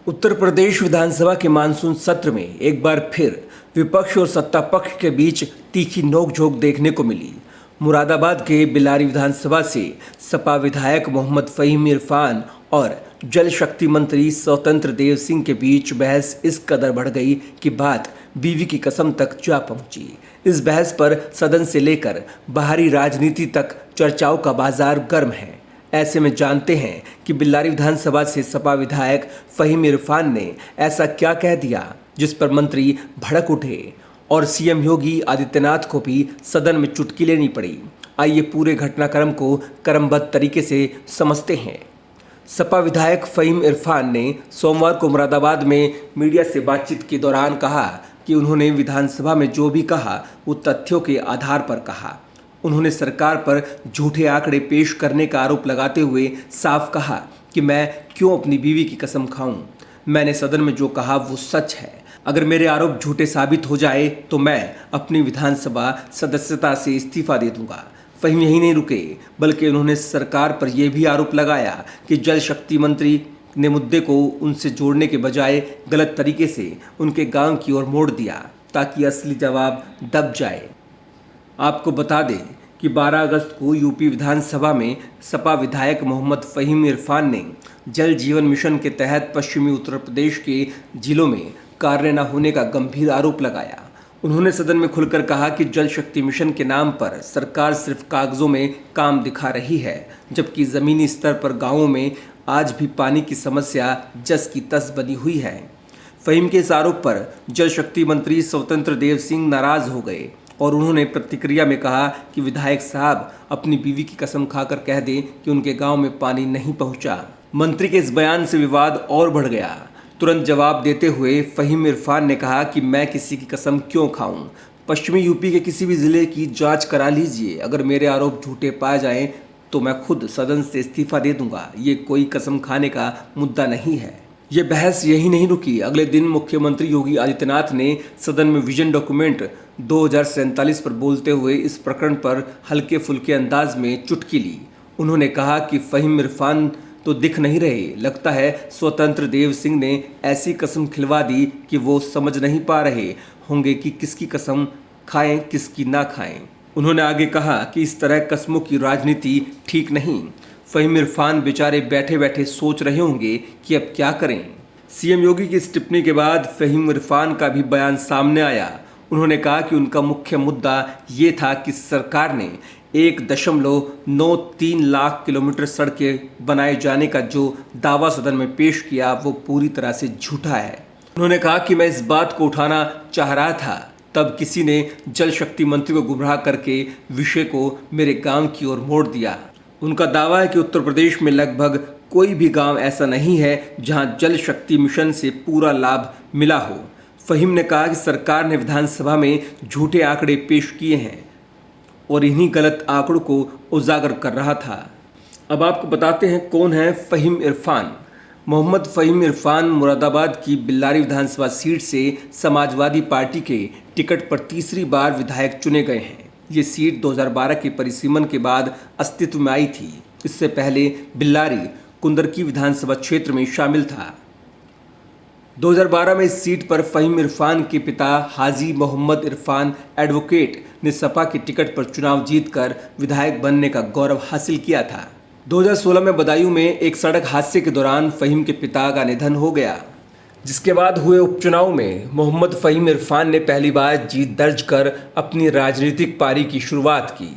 उत्तर प्रदेश विधानसभा के मानसून सत्र में एक बार फिर विपक्ष और सत्ता पक्ष के बीच तीखी नोकझोंक देखने को मिली। मुरादाबाद के बिलारी विधानसभा से सपा विधायक मोहम्मद फहीम इरफान और जल शक्ति मंत्री स्वतंत्र देव सिंह के बीच बहस इस कदर बढ़ गई कि बात बीवी की कसम तक जा पहुंची। इस बहस पर सदन से लेकर बाहरी राजनीति तक चर्चाओं का बाजार गर्म है। ऐसे में जानते हैं कि बिलारी विधानसभा से सपा विधायक फहीम इरफान ने ऐसा क्या कह दिया जिस पर मंत्री भड़क उठे और सीएम योगी आदित्यनाथ को भी सदन में चुटकी लेनी पड़ी। आइए पूरे घटनाक्रम को क्रमबद्ध तरीके से समझते हैं। सपा विधायक फहीम इरफान ने सोमवार को मुरादाबाद में मीडिया से बातचीत के दौरान कहा कि उन्होंने विधानसभा में जो भी कहा वो तथ्यों के आधार पर कहा। उन्होंने सरकार पर झूठे आंकड़े पेश करने का आरोप लगाते हुए साफ कहा कि मैं क्यों अपनी बीवी की कसम खाऊं। मैंने सदन में जो कहा वो सच है। अगर मेरे आरोप झूठे साबित हो जाए तो मैं अपनी विधानसभा सदस्यता से इस्तीफा दे दूंगा। फहीम यही नहीं रुके बल्कि उन्होंने सरकार पर यह भी आरोप लगाया कि जल शक्ति मंत्री ने मुद्दे को उनसे जोड़ने के बजाय गलत तरीके से उनके गांव की ओर मोड़ दिया ताकि असली जवाब दब जाए। आपको बता दें कि 12 अगस्त को यूपी विधानसभा में सपा विधायक मोहम्मद फहीम इरफान ने जल जीवन मिशन के तहत पश्चिमी उत्तर प्रदेश के जिलों में कार्य न होने का गंभीर आरोप लगाया। उन्होंने सदन में खुलकर कहा कि जल शक्ति मिशन के नाम पर सरकार सिर्फ कागजों में काम दिखा रही है, जबकि ज़मीनी स्तर पर गांवों में आज भी पानी की समस्या जस की तस बनी हुई है। फहीम के इस आरोप पर जल शक्ति मंत्री स्वतंत्र देव सिंह नाराज हो गए और उन्होंने प्रतिक्रिया में कहा कि विधायक साहब अपनी बीवी की कसम खाकर कह दें कि उनके गांव में पानी नहीं पहुंचा। मंत्री के इस बयान से विवाद और बढ़ गया। तुरंत जवाब देते हुए फहीम इरफान ने कहा कि मैं किसी की कसम क्यों खाऊं। पश्चिमी यूपी के किसी भी जिले की जांच करा लीजिए। अगर मेरे आरोप झूठे पाए जाएं तो मैं खुद सदन से इस्तीफा दे दूंगा। ये कोई कसम खाने का मुद्दा नहीं है। ये बहस यही नहीं रुकी। अगले दिन मुख्यमंत्री योगी आदित्यनाथ ने सदन में विजन डॉक्यूमेंट 2047 पर बोलते हुए इस प्रकरण पर हल्के फुल्के अंदाज में चुटकी ली। उन्होंने कहा कि फहीम इरफान तो दिख नहीं रहे, लगता है स्वतंत्र देव सिंह ने ऐसी कसम खिलवा दी कि वो समझ नहीं पा रहे होंगे कि किसकी कसम खाएं किसकी ना खाएं। उन्होंने आगे कहा कि इस तरह कस्मों की राजनीति ठीक नहीं। फहीम इरफान बेचारे बैठे बैठे सोच रहे होंगे कि अब क्या करें। सीएम योगी की इस टिप्पणी के बाद फहीम इरफान का भी बयान सामने आया। उन्होंने कहा कि उनका मुख्य मुद्दा ये था कि सरकार ने 1.93 लाख किलोमीटर सड़कें बनाए जाने का जो दावा सदन में पेश किया वो पूरी तरह से झूठा है। उन्होंने कहा कि मैं इस बात को उठाना चाह रहा था, तब किसी ने जल शक्ति मंत्री को गुमराह करके विषय को मेरे गांव की ओर मोड़ दिया। उनका दावा है कि उत्तर प्रदेश में लगभग कोई भी गांव ऐसा नहीं है जहां जल शक्ति मिशन से पूरा लाभ मिला हो। फहीम ने कहा कि सरकार ने विधानसभा में झूठे आंकड़े पेश किए हैं और इन्हीं गलत आंकड़ों को उजागर कर रहा था। अब आपको बताते हैं कौन है फहीम इरफान। मोहम्मद फहीम इरफान मुरादाबाद की बिलारी विधानसभा सीट से समाजवादी पार्टी के टिकट पर तीसरी बार विधायक चुने गए हैं। ये सीट 2012 के परिसीमन के बाद अस्तित्व में आई थी। इससे पहले बिलारी कुंदरकी विधानसभा क्षेत्र में शामिल था। 2012 में इस सीट पर फहीम इरफान के पिता हाजी मोहम्मद इरफान एडवोकेट ने सपा के टिकट पर चुनाव जीतकर विधायक बनने का गौरव हासिल किया था। 2016 में बदायूं में एक सड़क हादसे के दौरान फहीम के पिता का निधन हो गया, जिसके बाद हुए उपचुनाव में मोहम्मद फहीम इरफान ने पहली बार जीत दर्ज कर अपनी राजनीतिक पारी की शुरुआत की।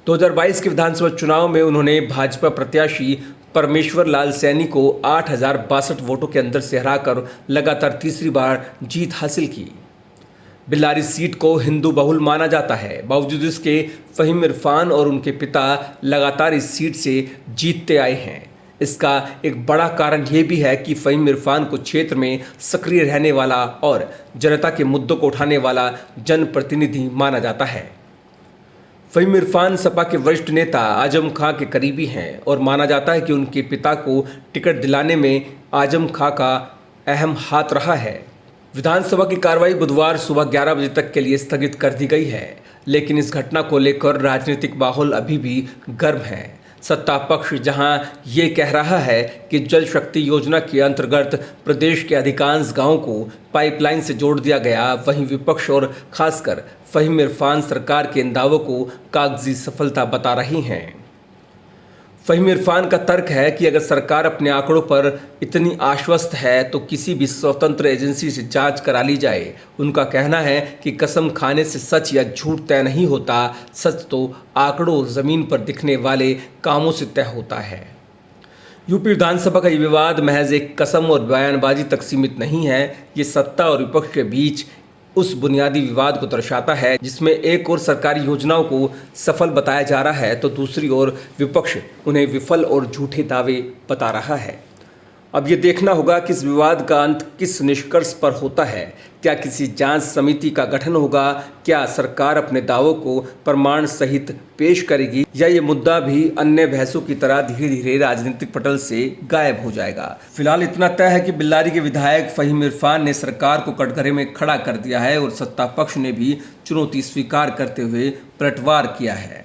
2022 के विधानसभा चुनाव में उन्होंने भाजपा प्रत्याशी परमेश्वर लाल सैनी को 8,062 वोटों के अंदर से हराकर लगातार तीसरी बार जीत हासिल की। बिलारी सीट को हिंदू बहुल माना जाता है, बावजूद इसके फहीम इरफान और उनके पिता लगातार इस सीट से जीतते आए हैं। इसका एक बड़ा कारण ये भी है कि फहीम इरफान को क्षेत्र में सक्रिय रहने वाला और जनता के मुद्दों को उठाने वाला जनप्रतिनिधि माना जाता है। फहीम इरफान सपा के वरिष्ठ नेता आजम खां के करीबी हैं और माना जाता है कि उनके पिता को टिकट दिलाने में आजम खां का अहम हाथ रहा है। विधानसभा की कार्रवाई बुधवार सुबह 11 बजे तक के लिए स्थगित कर दी गई है, लेकिन इस घटना को लेकर राजनीतिक माहौल अभी भी गर्म है। सत्ता पक्ष जहां ये कह रहा है कि जल शक्ति योजना के अंतर्गत प्रदेश के अधिकांश गांवों को पाइपलाइन से जोड़ दिया गया, वहीं विपक्ष और खासकर फहीम इरफान सरकार के इन दावों को कागजी सफलता बता रही हैं। फहीम इरफान का तर्क है कि अगर सरकार अपने आंकड़ों पर इतनी आश्वस्त है तो किसी भी स्वतंत्र एजेंसी से जांच करा ली जाए। उनका कहना है कि कसम खाने से सच या झूठ तय नहीं होता, सच तो आंकड़ों और ज़मीन पर दिखने वाले कामों से तय होता है। यूपी विधानसभा का ये विवाद महज एक कसम और बयानबाजी तक सीमित नहीं है। ये सत्ता और विपक्ष के बीच उस बुनियादी विवाद को दर्शाता है जिसमें एक ओर सरकारी योजनाओं को सफल बताया जा रहा है तो दूसरी ओर विपक्ष उन्हें विफल और झूठे दावे बता रहा है। अब ये देखना होगा कि इस विवाद का अंत किस निष्कर्ष पर होता है। क्या किसी जांच समिति का गठन होगा? क्या सरकार अपने दावों को प्रमाण सहित पेश करेगी, या ये मुद्दा भी अन्य बहसों की तरह धीरे धीरे राजनीतिक पटल से गायब हो जाएगा? फिलहाल इतना तय है कि बेल्लारी के विधायक फहीम इरफान ने सरकार को कटघरे में खड़ा कर दिया है और सत्ता पक्ष ने भी चुनौती स्वीकार करते हुए पलटवार किया है।